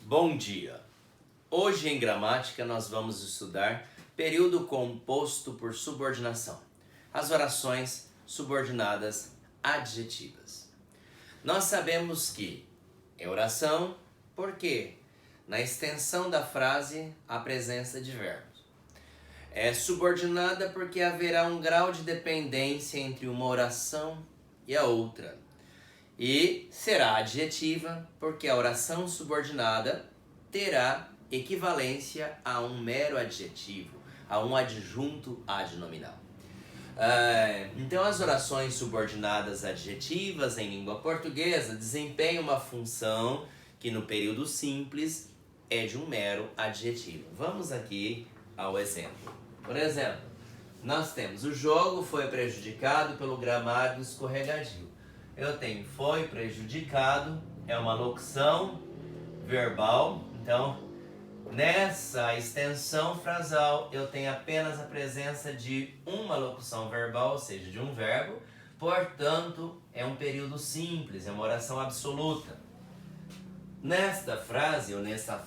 Bom dia! Hoje em gramática nós vamos estudar período composto por subordinação, as orações subordinadas adjetivas. Nós sabemos que é oração porque na extensão da frase há presença de verbos. É subordinada porque haverá um grau de dependência entre uma oração e a outra. E será adjetiva porque a oração subordinada terá equivalência a um mero adjetivo, a um adjunto adnominal. Então as orações subordinadas adjetivas em língua portuguesa desempenham uma função que no período simples é de um mero adjetivo. Vamos aqui ao exemplo. Por exemplo, nós temos o jogo foi prejudicado pelo gramado escorregadio. Eu tenho foi prejudicado, é uma locução verbal, então nessa extensão frasal eu tenho apenas a presença de uma locução verbal, ou seja, de um verbo, portanto é um período simples, é uma oração absoluta. Nesta frase ou nessa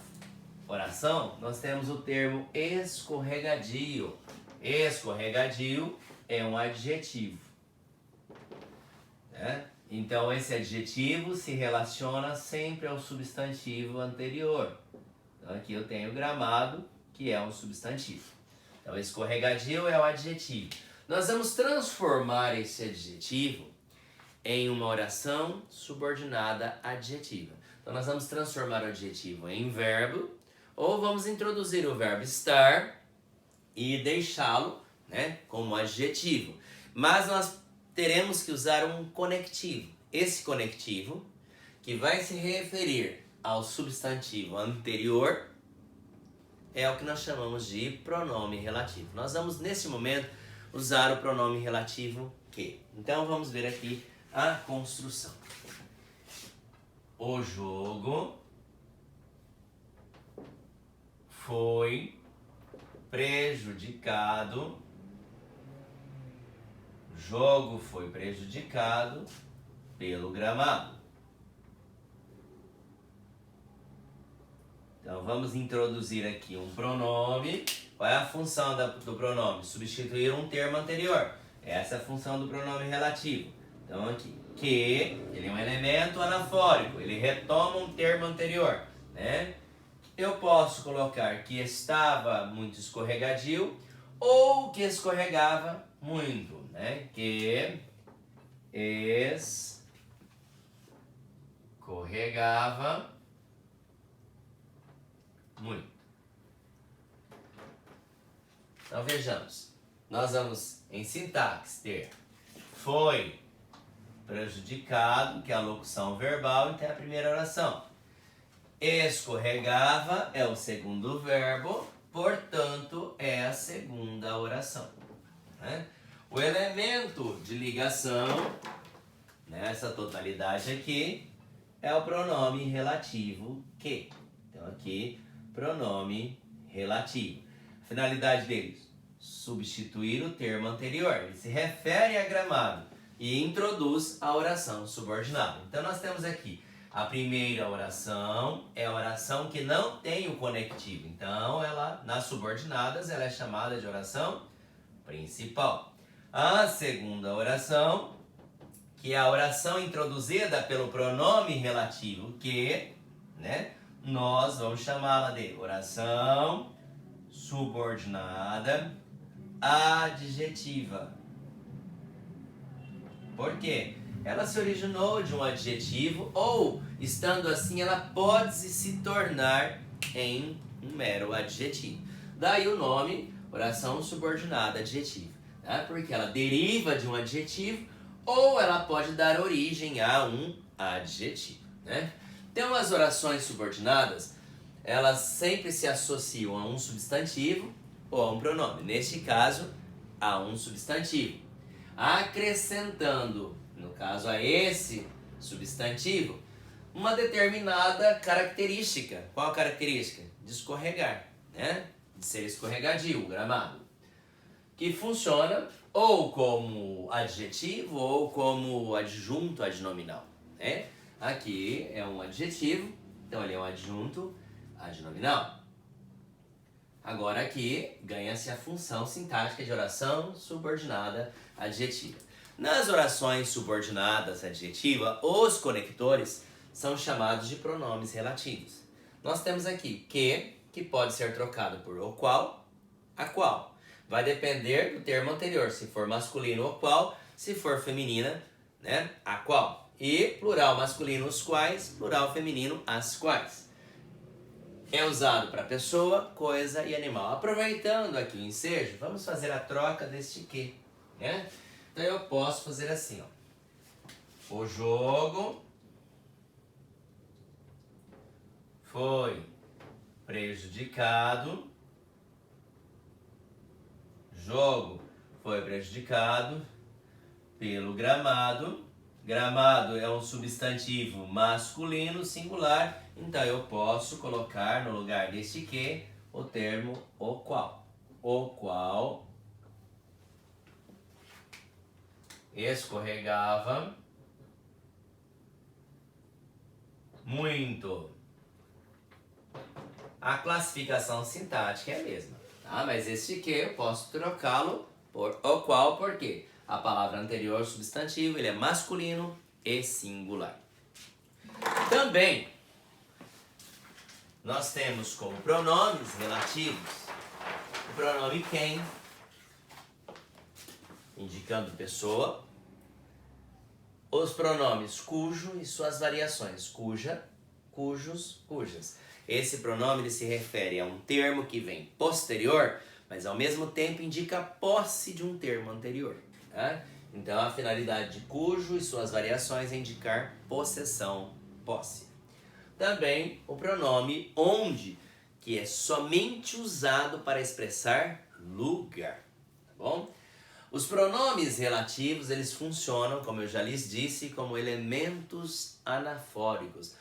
oração nós temos o termo escorregadio. Escorregadio é um adjetivo, né? Então esse adjetivo se relaciona sempre ao substantivo anterior. Então aqui eu tenho gramado, que é um substantivo. Então escorregadio é o adjetivo. Nós vamos transformar esse adjetivo em uma oração subordinada adjetiva. Então nós vamos transformar o adjetivo em verbo, ou vamos introduzir o verbo estar e deixá-lo, né, como adjetivo. Mas nós teremos que usar um conectivo. Esse conectivo, que vai se referir ao substantivo anterior, é o que nós chamamos de pronome relativo. Nós vamos, nesse momento, usar o pronome relativo que. Então, vamos ver aqui a construção. O jogo foi prejudicado. O jogo foi prejudicado pelo gramado. Então vamos introduzir aqui um pronome. Qual é a função do pronome? Substituir um termo anterior. Essa é a função do pronome relativo. Então aqui, que, ele é um elemento anafórico, ele retoma um termo anterior, né? Eu posso colocar que estava muito escorregadio ou que escorregava muito, né? Que escorregava muito. Então vejamos, nós vamos em sintaxe ter foi prejudicado, que é a locução verbal, então é a primeira oração. Escorregava é o segundo verbo, portanto é a segunda oração, né? O elemento de ligação nessa totalidade aqui é o pronome relativo que. Então aqui, pronome relativo. A finalidade deles, substituir o termo anterior. Ele se refere a gramado e introduz a oração subordinada. Então nós temos aqui a primeira oração, é a oração que não tem o conectivo. Então ela, nas subordinadas, ela é chamada de oração principal. A segunda oração, que é a oração introduzida pelo pronome relativo que, né, nós vamos chamá-la de oração subordinada adjetiva. Por quê? Ela se originou de um adjetivo ou, estando assim, ela pode se tornar em um mero adjetivo. Daí o nome, oração subordinada adjetiva, né? Porque ela deriva de um adjetivo ou ela pode dar origem a um adjetivo, né? Então as orações subordinadas, elas sempre se associam a um substantivo ou a um pronome. Neste caso, a um substantivo. Acrescentando, no caso a esse substantivo, uma determinada característica. Qual a característica? De escorregar, né? De ser escorregadio, o gramado. Que funciona ou como adjetivo ou como adjunto adnominal, né? Aqui é um adjetivo, então ele é um adjunto adnominal. Agora aqui ganha-se a função sintática de oração subordinada adjetiva. Nas orações subordinadas adjetiva, os conectores são chamados de pronomes relativos. Nós temos aqui que pode ser trocado por o qual, a qual. Vai depender do termo anterior, se for masculino o qual, se for feminina, né, a qual. E plural masculino os quais, plural feminino as quais. É usado para pessoa, coisa e animal. Aproveitando aqui o ensejo, vamos fazer a troca deste que, né? Então eu posso fazer assim, ó. O jogo foi prejudicado. Jogo foi prejudicado pelo gramado. Gramado é um substantivo masculino singular, então eu posso colocar no lugar deste que o termo o qual. O qual escorregava muito. A classificação sintática é a mesma, tá? Mas este que eu posso trocá-lo por o qual, por quê? A palavra anterior, substantivo, ele é masculino e singular. Também, nós temos como pronomes relativos o pronome quem, indicando pessoa, os pronomes cujo e suas variações, cuja, cujos, cujas. Esse pronome ele se refere a um termo que vem posterior, mas ao mesmo tempo indica a posse de um termo anterior. Tá? Então a finalidade de cujo e suas variações é indicar possessão, posse. Também o pronome onde, que é somente usado para expressar lugar. Tá bom? Os pronomes relativos eles funcionam, como eu já lhes disse, como elementos anafóricos.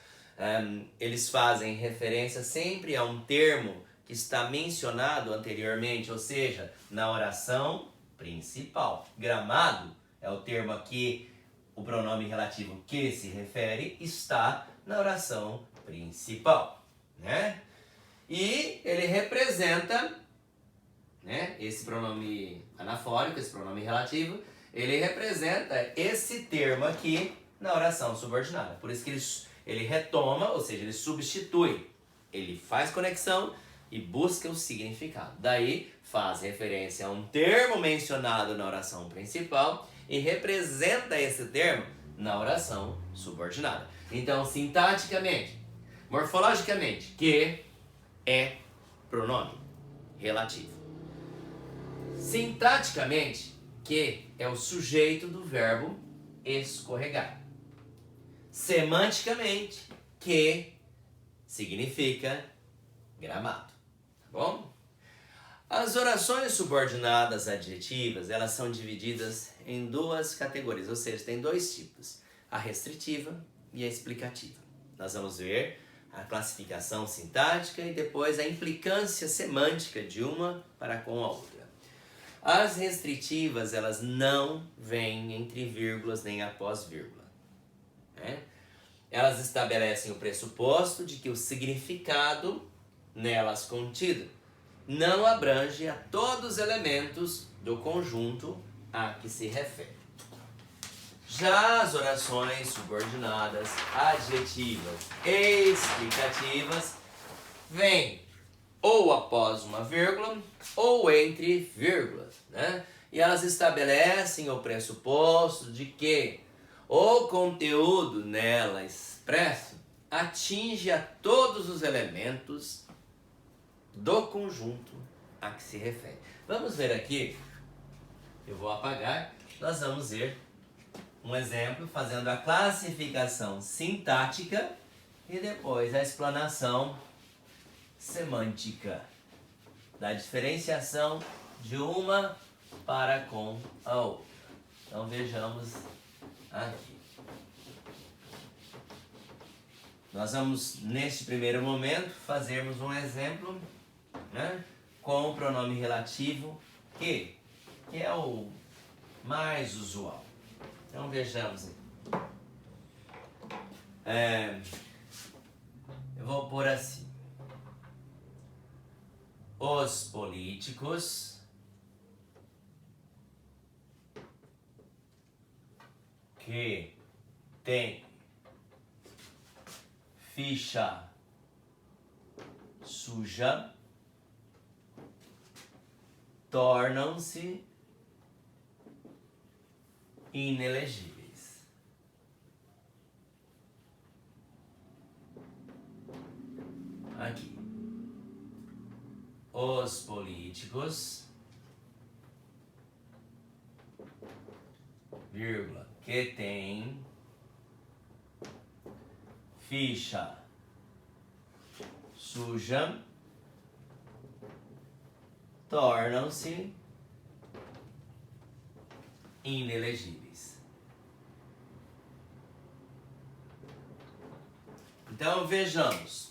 Eles fazem referência sempre a um termo que está mencionado anteriormente, ou seja, na oração principal. Gramado é o termo a que o pronome relativo que se refere, está na oração principal, né? E ele representa, né, esse pronome anafórico, esse pronome relativo, ele representa esse termo aqui na oração subordinada. Por isso que ele retoma, ou seja, ele substitui, ele faz conexão e busca o significado. Daí faz referência a um termo mencionado na oração principal e representa esse termo na oração subordinada. Então, sintaticamente, morfologicamente, que é pronome relativo. Sintaticamente, que é o sujeito do verbo escorregar. Semanticamente, que significa gramado. Tá bom? As orações subordinadas adjetivas, elas são divididas em duas categorias, ou seja, tem dois tipos, a restritiva e a explicativa. Nós vamos ver a classificação sintática e depois a implicância semântica de uma para com a outra. As restritivas, elas não vêm entre vírgulas nem após vírgula, né? Elas estabelecem o pressuposto de que o significado nelas contido não abrange a todos os elementos do conjunto a que se refere. Já as orações subordinadas, adjetivas e explicativas vêm ou após uma vírgula ou entre vírgulas, né? E elas estabelecem o pressuposto de que o conteúdo nela expresso atinge a todos os elementos do conjunto a que se refere. Vamos ver aqui, eu vou apagar, nós vamos ver um exemplo fazendo a classificação sintática e depois a explanação semântica da diferenciação de uma para com a outra. Então vejamos aqui. Nós vamos, neste primeiro momento, fazermos um exemplo, né, com o pronome relativo que é o mais usual. Então vejamos aqui. Eu vou pôr assim. os políticos que têm ficha suja tornam-se inelegíveis. Aqui. Os políticos, vírgula, que têm ficha suja tornam-se inelegíveis. Então vejamos.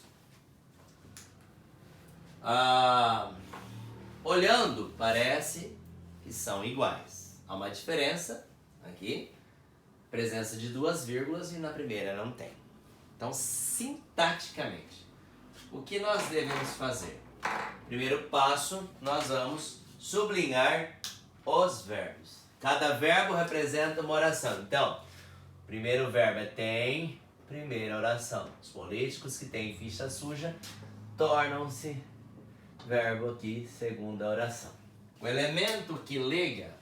Olhando, parece que são iguais. Há uma diferença aqui, presença de duas vírgulas e na primeira não tem. Então, sintaticamente, o que nós devemos fazer? Primeiro passo, nós vamos sublinhar os verbos. Cada verbo representa uma oração. Então, o primeiro verbo é tem, primeira oração. Os políticos que têm ficha suja tornam-se verbo aqui, segunda oração. O elemento que liga,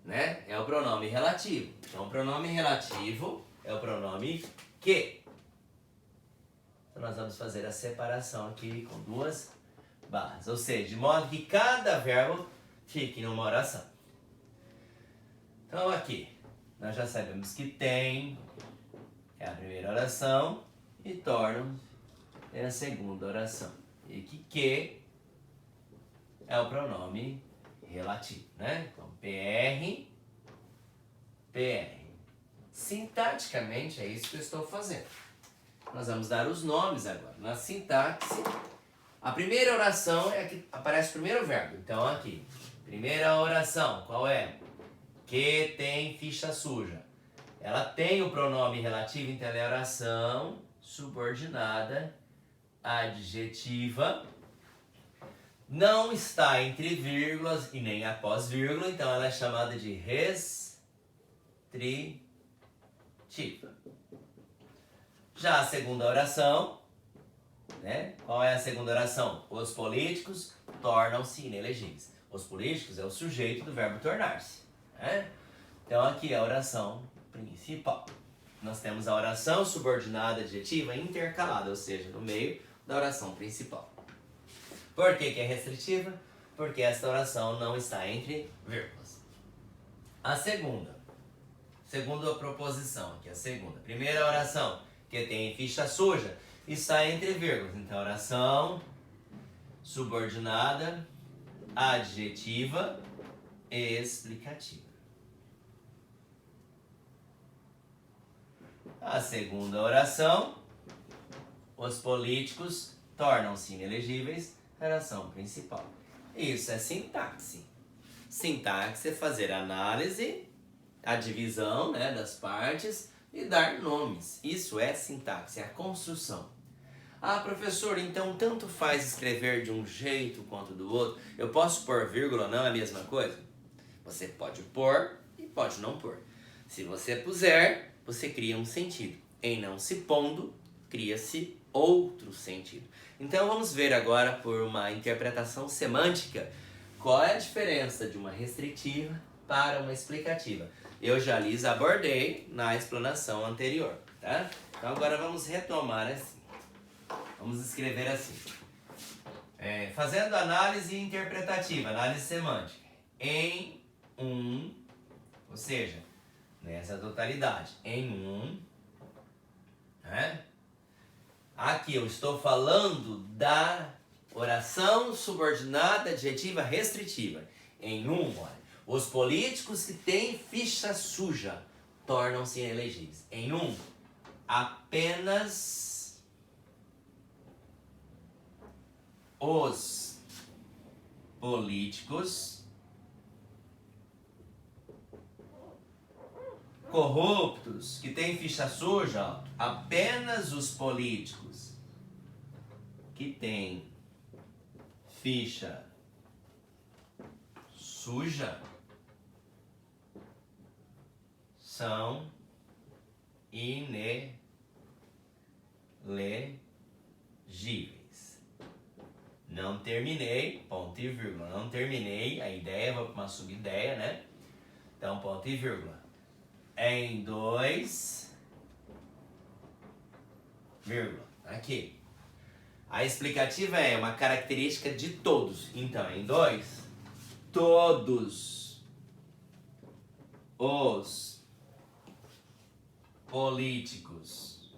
né, é o pronome relativo. Então, o pronome relativo é o pronome que. Então, nós vamos fazer a separação aqui com duas barras. Ou seja, de modo que cada verbo fique numa oração. Então, aqui, nós já sabemos que tem é a primeira oração e tornam é a segunda oração. E que é o pronome relativo, né? Então, PR. Sintaticamente é isso que eu estou fazendo. Nós vamos dar os nomes agora. Na sintaxe, a primeira oração é a que aparece o primeiro verbo. Então, aqui, primeira oração, qual é? Que tem ficha suja. Ela tem o pronome relativo, então ela é oração subordinada adjetiva. Não está entre vírgulas e nem após vírgula, então ela é chamada de restritiva. Já a segunda oração, né? Qual é a segunda oração? Os políticos tornam-se inelegíveis. Os políticos é o sujeito do verbo tornar-se, né? Então aqui é a oração principal. Nós temos a oração subordinada adjetiva intercalada, ou seja, no meio da oração principal. Por que é restritiva? Porque esta oração não está entre vírgulas. A segunda proposição, aqui a segunda. Primeira oração, que tem ficha suja, está entre vírgulas. Então, oração subordinada adjetiva explicativa. A segunda oração, os políticos tornam-se inelegíveis, oração principal. Isso é sintaxe. Sintaxe é fazer análise, a divisão, né, das partes e dar nomes. Isso é sintaxe, é a construção. Ah, professor, então tanto faz escrever de um jeito quanto do outro. Eu posso pôr vírgula, não é a mesma coisa? Você pode pôr e pode não pôr. Se você puser, você cria um sentido. Em não se pondo, cria-se outro sentido. Então vamos ver agora por uma interpretação semântica qual é a diferença de uma restritiva para uma explicativa. Eu já lhes abordei na explanação anterior, tá? Então agora vamos retomar assim. Vamos escrever assim. Fazendo análise interpretativa, análise semântica. Em um, ou seja, nessa totalidade, em um, né? Aqui eu estou falando da oração subordinada adjetiva restritiva. Em um, olha, os políticos que têm ficha suja tornam-se inelegíveis. Em um, apenas os políticos corruptos que têm ficha suja, apenas os políticos que têm ficha suja são inelegíveis. Não terminei, ponto e vírgula. Não terminei a ideia, vou para uma subideia, né? Então, ponto e vírgula. Em 2, vírgula. Aqui. A explicativa é uma característica de todos. Então, em 2, todos os políticos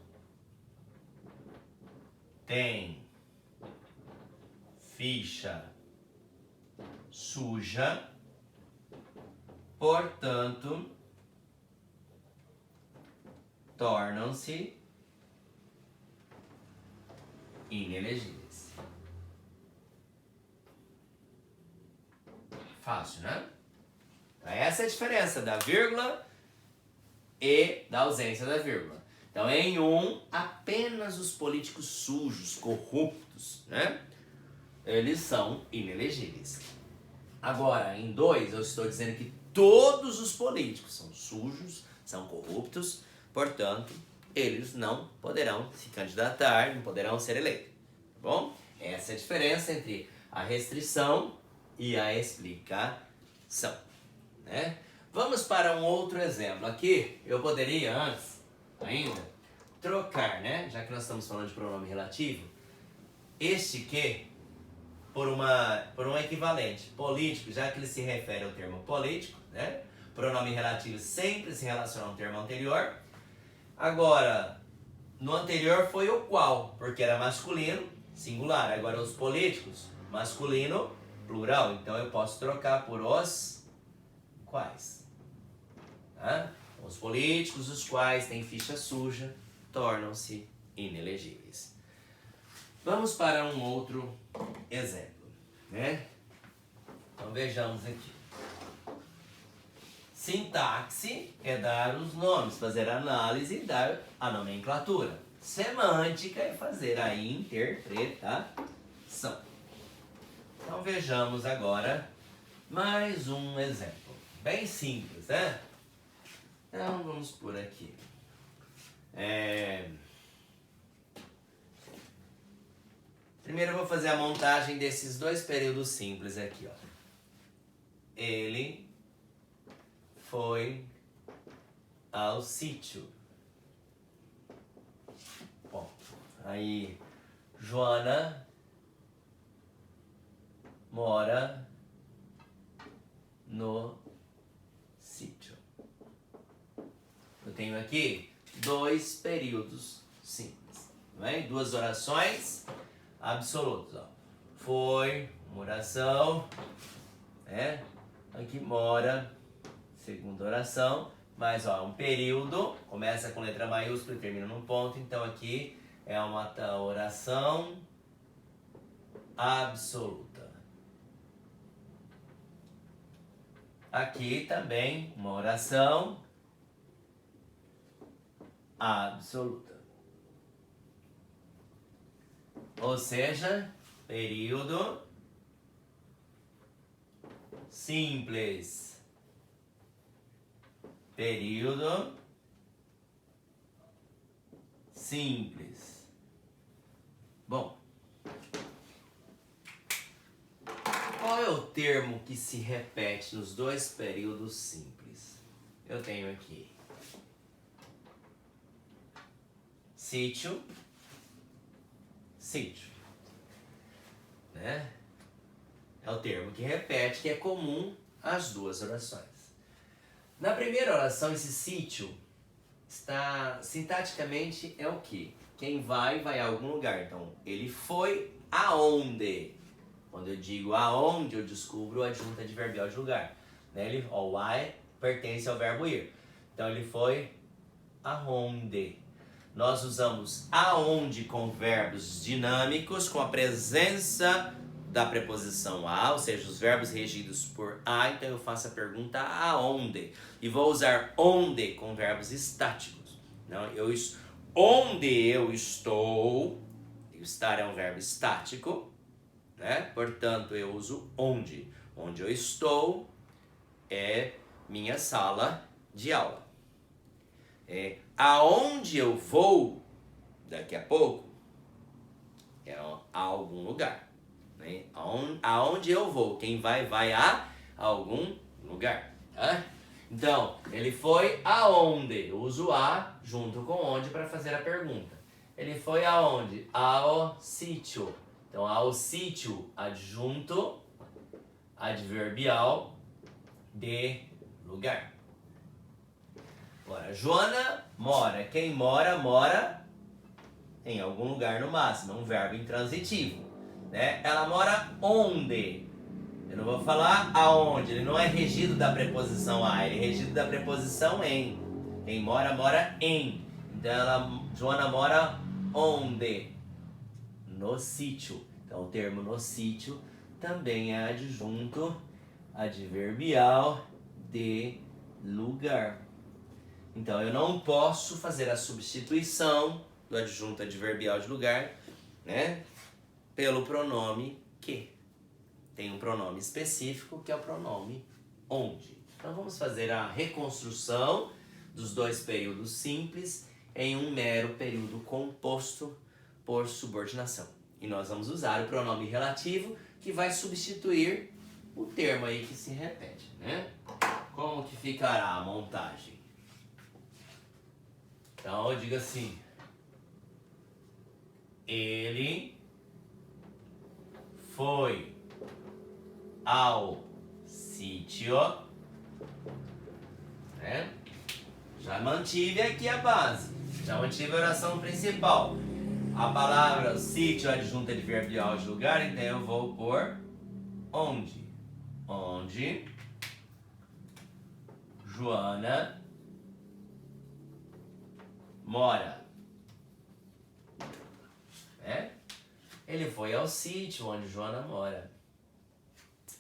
têm ficha suja, portanto, tornam-se inelegíveis. Fácil, né? Então, essa é a diferença da vírgula e da ausência da vírgula. Então, em 1, apenas os políticos sujos, corruptos, né? Eles são inelegíveis. Agora, em 2, eu estou dizendo que todos os políticos são sujos, são corruptos, portanto, eles não poderão se candidatar, não poderão ser eleitos. Tá bom? Essa é a diferença entre a restrição e a explicação, né? Vamos para um outro exemplo. Aqui, eu poderia, antes ainda, trocar, né? Já que nós estamos falando de pronome relativo, este que por um equivalente político, já que ele se refere ao termo político, né? Pronome relativo sempre se relaciona ao termo anterior. Agora, no anterior foi o qual, porque era masculino, singular. Agora, os políticos, masculino, plural. Então, eu posso trocar por os quais. Tá? Os políticos, os quais têm ficha suja, tornam-se inelegíveis. Vamos para um outro exemplo, né? Então, vejamos aqui. Sintaxe é dar os nomes, fazer a análise e dar a nomenclatura. Semântica é fazer a interpretação. Então vejamos agora mais um exemplo. Bem simples, né? Então vamos por aqui. Primeiro eu vou fazer a montagem desses dois períodos simples aqui, ó. Ele foi ao sítio. Bom, aí Joana mora no sítio. Eu tenho aqui dois períodos simples, não é? Duas orações absolutas, ó. Foi uma oração, né? Aqui mora, segunda oração, mas ó, um período, começa com letra maiúscula e termina num ponto, então aqui é uma oração absoluta. Aqui também uma oração absoluta. Ou seja, período simples. Período simples. Bom, qual é o termo que se repete nos dois períodos simples? Eu tenho aqui sítio, sítio, né? É o termo que repete, que é comum às duas orações. Na primeira oração, esse sítio está sintaticamente é o quê? Quem vai a algum lugar. Então, ele foi aonde? Quando eu digo aonde, eu descubro a adjunta adverbial de lugar. Né? O I pertence ao verbo ir. Então, ele foi aonde. Nós usamos aonde com verbos dinâmicos, com a presença da preposição a, ou seja, os verbos regidos por a, então eu faço a pergunta aonde. E vou usar onde com verbos estáticos. Não, onde eu estou, estar é um verbo estático, né? Portanto, eu uso onde. Onde eu estou é minha sala de aula. Aonde eu vou daqui a pouco é a algum lugar, né? Aonde eu vou, quem vai a algum lugar, tá? Então, ele foi aonde? Eu uso a junto com onde para fazer a pergunta. Ele foi aonde? Ao sítio. Então, ao sítio, adjunto, adverbial de lugar. Agora, Joana mora. Quem mora, mora em algum lugar no máximo. É um verbo intransitivo, né? Ela mora onde? Eu não vou falar aonde. Ele não é regido da preposição a, ele é regido da preposição em. Quem mora, mora em. Então, Joana mora onde? No sítio. Então, o termo no sítio também é adjunto adverbial de lugar. Então, eu não posso fazer a substituição do adjunto adverbial de lugar, né, pelo pronome que. Tem um pronome específico que é o pronome onde. Então, vamos fazer a reconstrução dos dois períodos simples em um mero período composto por subordinação. E nós vamos usar o pronome relativo que vai substituir o termo aí que se repete, né? Como que ficará a montagem? Então eu digo assim: ele foi ao sítio, né? Já mantive aqui a base, já mantive a oração principal. A palavra sítio adjunta adverbial de lugar, então eu vou por onde. Onde Joana mora. Ele foi ao sítio onde Joana mora.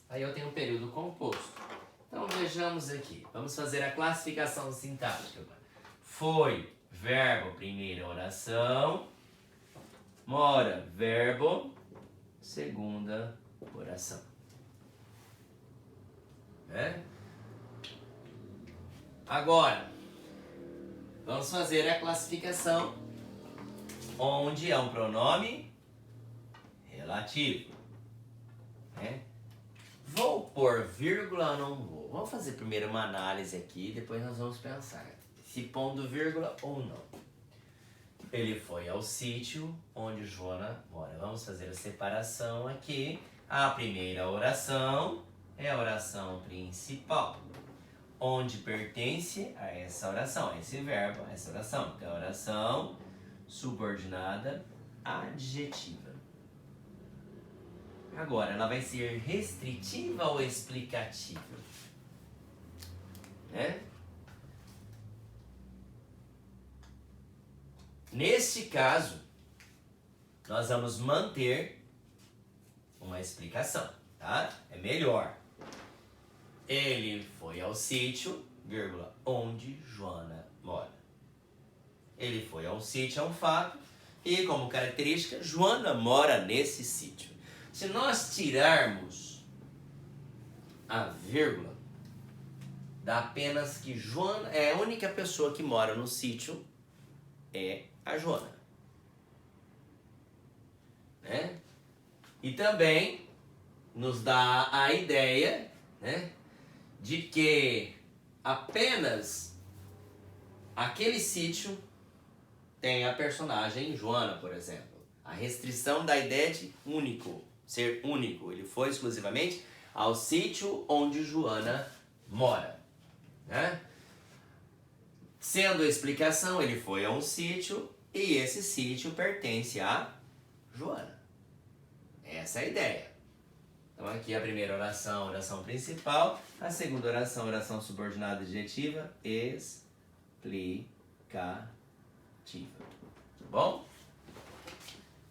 Aí eu tenho um período composto. Então vejamos aqui. Vamos fazer a classificação sintática agora. Foi, verbo, primeira oração. Mora, verbo, segunda oração. Agora, vamos fazer a classificação onde é um pronome relativo. Vou pôr vírgula ou não vou? Vamos fazer primeiro uma análise aqui, depois nós vamos pensar se pondo vírgula ou não. Ele foi ao sítio onde Joana mora. Vamos fazer a separação aqui. A primeira oração é a oração principal, onde pertence a essa oração, a esse verbo, a essa oração. Então, oração subordinada adjetiva. Agora, ela vai ser restritiva ou explicativa? Neste caso, nós vamos manter uma explicação, tá? É melhor. Ele foi ao sítio, vírgula, onde Joana mora. Ele foi ao sítio, é um fato, e como característica, Joana mora nesse sítio. Se nós tirarmos a vírgula, dá apenas que Joana é a única pessoa que mora no sítio, é a Joana. E também nos dá a ideia, de que apenas aquele sítio tem a personagem Joana, por exemplo. A restrição da ideia de único, ser único. Ele foi exclusivamente ao sítio onde Joana mora. Sendo a explicação, ele foi a um sítio e esse sítio pertence a Joana. Essa é a ideia. Então aqui a primeira oração, oração principal. A segunda oração, oração subordinada adjetiva, explicativa. Tá bom?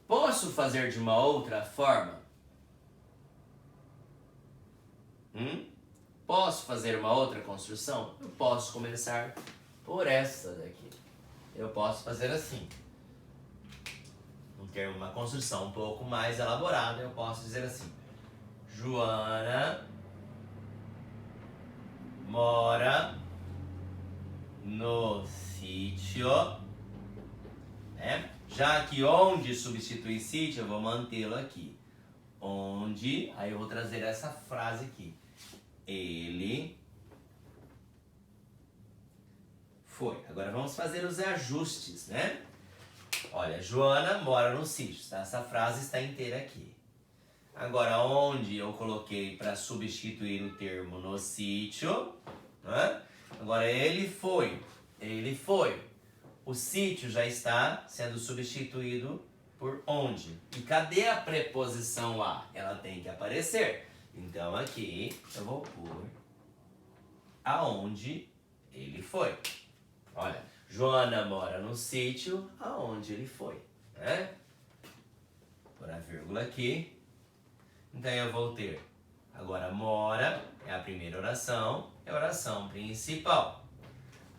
Posso fazer de uma outra forma? Posso fazer uma outra construção? Eu posso começar por essa daqui. Eu posso fazer assim. Um termo, uma construção um pouco mais elaborada, eu posso dizer assim: Joana mora no sítio, né? Já que onde substitui sítio, eu vou mantê-lo aqui. Onde, aí eu vou trazer essa frase aqui. Ele foi. Agora vamos fazer os ajustes, né? Olha, Joana mora no sítio, tá? Essa frase está inteira aqui. Agora, onde eu coloquei para substituir o termo no sítio, né? Agora, ele foi. Ele foi. O sítio já está sendo substituído por onde. E cadê a preposição a? Ela tem que aparecer. Então, aqui eu vou pôr aonde ele foi. Olha, Joana mora no sítio aonde ele foi, né? Por a vírgula aqui. Então eu vou ter, agora mora é a primeira oração, é a oração principal.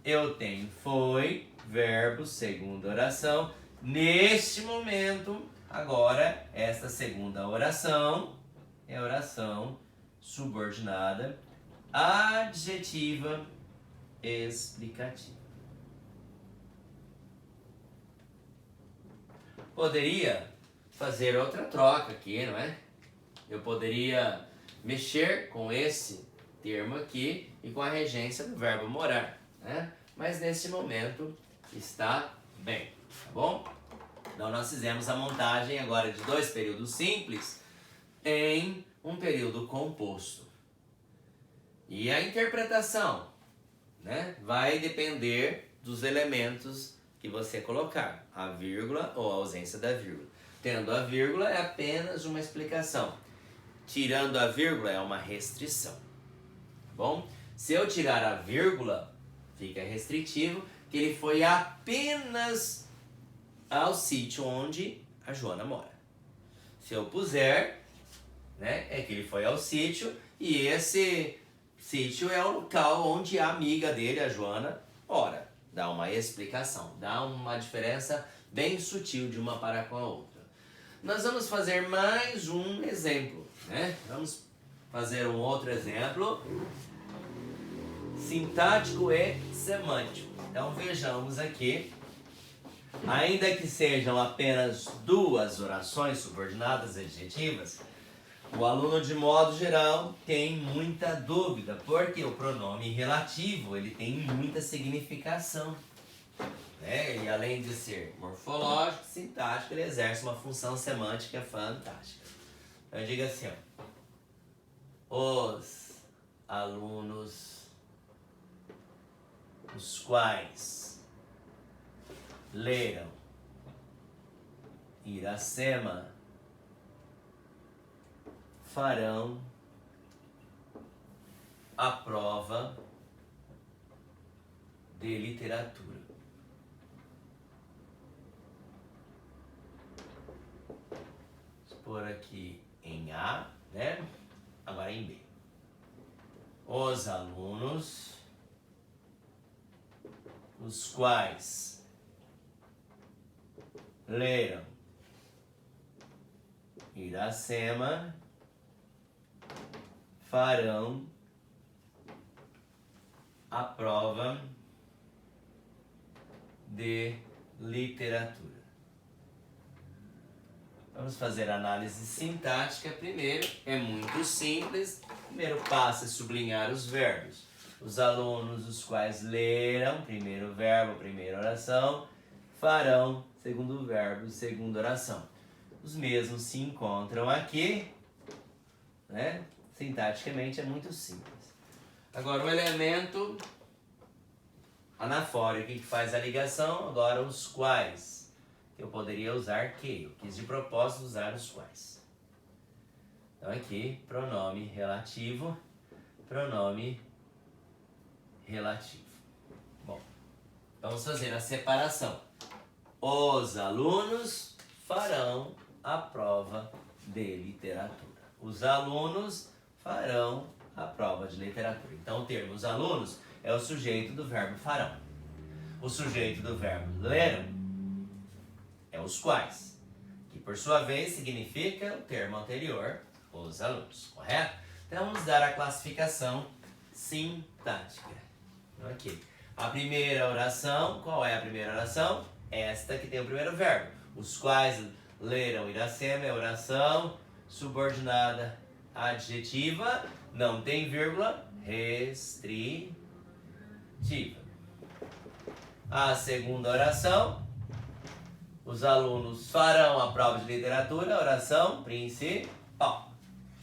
Eu tenho foi, verbo, segunda oração. Neste momento, agora, esta segunda oração é a oração subordinada, adjetiva, explicativa. Poderia fazer outra troca aqui, não é? Eu poderia mexer com esse termo aqui e com a regência do verbo morar, né? Mas nesse momento está bem, tá bom? Então nós fizemos a montagem agora de dois períodos simples em um período composto. E a interpretação, né, vai depender dos elementos que você colocar, a vírgula ou a ausência da vírgula. Tendo a vírgula é apenas uma explicação. Tirando a vírgula é uma restrição. Tá bom? Se eu tirar a vírgula, fica restritivo que ele foi apenas ao sítio onde a Joana mora. Se eu puser, né, é que ele foi ao sítio e esse sítio é o local onde a amiga dele, a Joana, mora. Dá uma explicação, dá uma diferença bem sutil de uma para com a outra. Nós vamos fazer mais um exemplo, né? Vamos fazer um outro exemplo, sintático e semântico. Então vejamos aqui, ainda que sejam apenas duas orações subordinadas adjetivas, o aluno de modo geral tem muita dúvida, porque o pronome relativo ele tem muita significação. E além de ser morfológico, sintático, ele exerce uma função semântica fantástica. Eu digo assim, ó, os alunos, os quais leram Iracema farão a prova de literatura. Vou pôr aqui em A, né? Agora em B. Os alunos, os quais leram Iracema farão a prova de literatura. Vamos fazer a análise sintática primeiro. É muito simples. Primeiro passo é sublinhar os verbos. Os alunos, os quais leram, primeiro verbo, primeira oração, farão, segundo verbo, segunda oração. Os mesmos se encontram aqui, né? Sintaticamente é muito simples. Agora o elemento anafórico que faz a ligação, agora os quais. Eu poderia usar que, eu quis de propósito usar os quais. Então aqui, pronome relativo. Bom, vamos fazer a separação. Os alunos farão a prova de literatura. Os alunos farão a prova de literatura. Então o termo os alunos é o sujeito do verbo farão. O sujeito do verbo leram é os quais. por sua vez, significa o termo anterior, os alunos, correto? Então vamos dar a classificação sintática. Ok. A primeira oração, qual é a primeira oração? Esta que tem o primeiro verbo. Os quais leram Iracema é oração subordinada adjetiva, não tem vírgula, restritiva. A segunda oração, os alunos farão a prova de literatura, oração principal.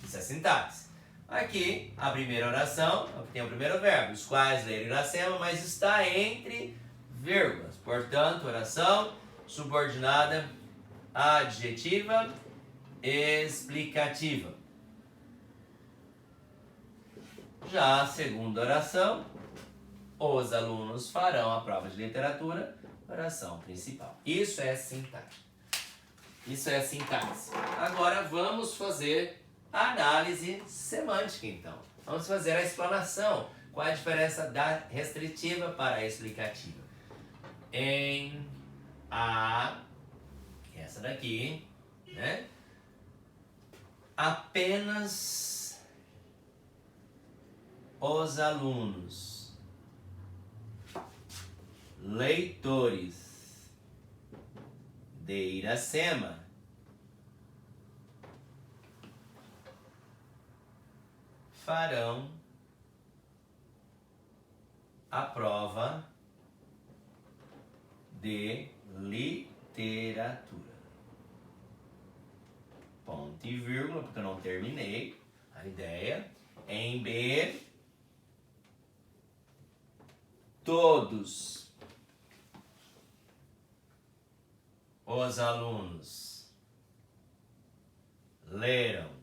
Isso é sintaxe. Aqui, a primeira oração, tem o primeiro verbo, os quais leram Iracema, mas está entre vírgulas. Portanto, oração subordinada adjetiva explicativa. Já a segunda oração, os alunos farão a prova de literatura, oração principal. Isso é sintaxe. Isso é sintaxe. Agora vamos fazer a análise semântica, então. Vamos fazer a explanação. Qual é a diferença da restritiva para a explicativa? Em a, essa daqui, né? Apenas os alunos, leitores de Iracema, farão a prova de literatura. Ponto e vírgula, porque eu não terminei a ideia. Em B, todos os alunos leram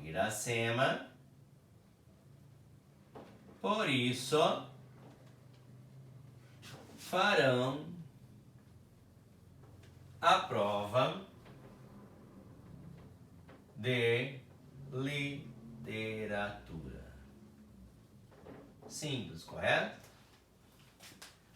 Iracema, por isso farão a prova de literatura. Simples, correto?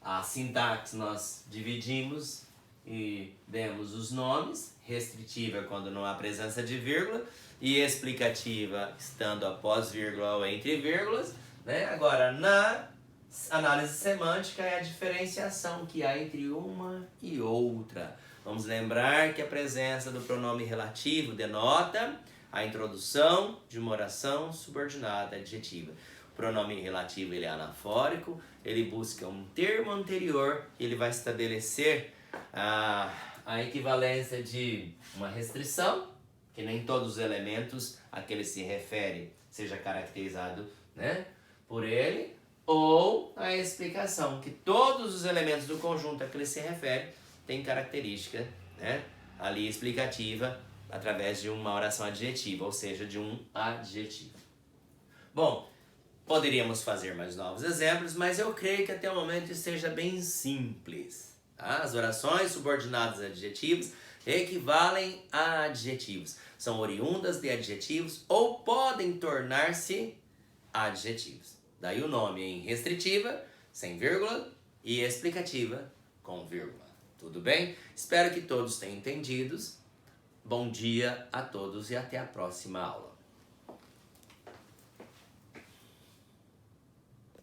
A sintaxe nós dividimos e demos os nomes. Restritiva quando não há presença de vírgula e explicativa estando após vírgula ou entre vírgulas, né? Agora, na análise semântica é a diferenciação que há entre uma e outra. Vamos lembrar que a presença do pronome relativo denota a introdução de uma oração subordinada adjetiva. O pronome relativo ele é anafórico, ele busca um termo anterior e ele vai estabelecer a equivalência de uma restrição, que nem todos os elementos a que ele se refere seja caracterizado, né, por ele, ou a explicação, que todos os elementos do conjunto a que ele se refere têm característica, né, ali explicativa através de uma oração adjetiva, ou seja, de um adjetivo. Bom, poderíamos fazer mais novos exemplos, mas eu creio que até o momento isso seja bem simples. Tá? As orações subordinadas a adjetivos equivalem a adjetivos. São oriundas de adjetivos ou podem tornar-se adjetivos. Daí o nome em restritiva, sem vírgula, e explicativa, com vírgula. Tudo bem? Espero que todos tenham entendido. Bom dia a todos e até a próxima aula.